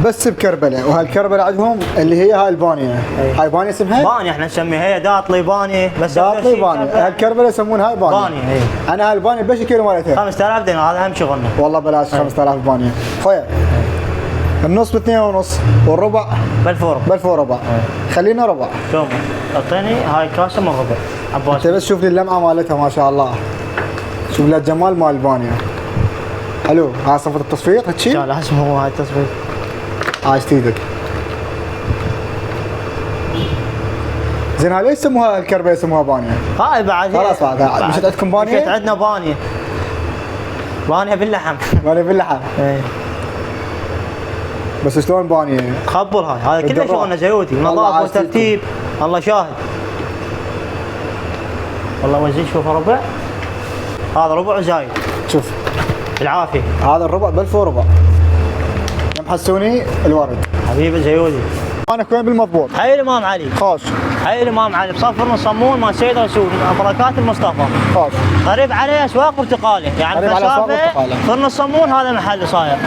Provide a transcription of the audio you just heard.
بس بكربلاء، وهالكربلاء عندهم اللي هي هاي البانيه. هاي بانيه اسمها؟ بانيه احنا نسميها، هي داطلي بانيه بس داطلي بانيه. هالكربلاء يسمونها هاي بانيه. بانيه اي. انا هالبانيه بش كيلو مالتها؟ 5000 دينار، هذا اهم شغلنا. والله بلاش 5000 بانيه. خويا النص ب2.5 والربع ب1000 وربع. خلينا ربع. شوف اعطيني هاي كاسه من ربع عباس. انت بس شوف لي اللمعه مالتها ما شاء الله. شوف لي الجمال مال البانيه. حلو. هاي صفة التصفيق هالشي؟ لا لازم هو هاي التصفيق. عايش ايدك. زين هاي ليش يسموها الكربه يسموها بانيه؟ هاي بعد خلاص بعد مشت عندكم بانيه؟ مشت عندنا بانيه. بانيه باللحم. بانيه باللحم. اي. بس شلون بانيه؟ خبر هاي كله شغلنا زيوتي، نظافه وترتيب، الله شاهد. والله وزين شوف ربع. هذا ربع زايد. شوف بالعافيه. هذا الربع ب1000 وربع. يا محسوني الورد. حبيبي زيودي. انا وين بالمضبوط؟ حي الامام علي. خوش. حي الامام علي بصفر الصمون مال سيد رسول بركات المصطفى. خوش. قريب عليه اسواق برتقاله، يعني قريب على أسواق برتقالة. فرن الصمون هذا محل صاير.